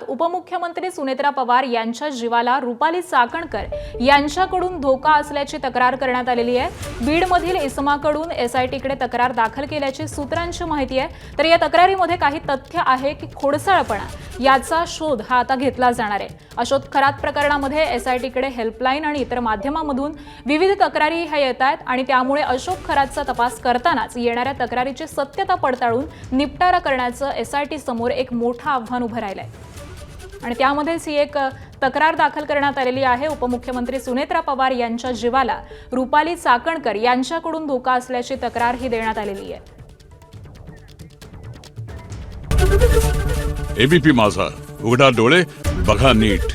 उपमुख्यमंत्री सुनेत्रा पवार यांच्या जीवाला रुपाली चाकणकर यांच्याकडून धोका असल्याची तक्रार करण्यात आलेली आहे। बीडमधील इसमाकडून एसआयटीकडे तक्रार दाखल केल्याची सूत्रांची माहिती आहे। तर या तक्रारीमध्ये काही तथ्य आहे की खोडसाळपणा याचा शोध हा आता घेतला जाणार आहे। अशोक खरात प्रकरणामध्ये एसआयटीकडे हेल्पलाईन आणि इतर माध्यमांमधून विविध तक्रारी ह्या येत आहेत आणि त्यामुळे अशोक खरातचा तपास करतानाच येणाऱ्या तक्रारीची सत्यता पडताळून निपटारा करण्याचं एसआयटी समोर एक मोठं आव्हान उभं राहिलंय आणि त्यामध्येच ही एक तक्रार दाखल करण्यात आलेली आहे। उपमुख्यमंत्री सुनेत्रा पवार यांच्या जीवाला रुपाली चाकणकर यांच्याकडून धोका असल्याची तक्रार ही देण्यात आलेली आहे। एबीपी माझा, उघडा डोळे बघा नीट।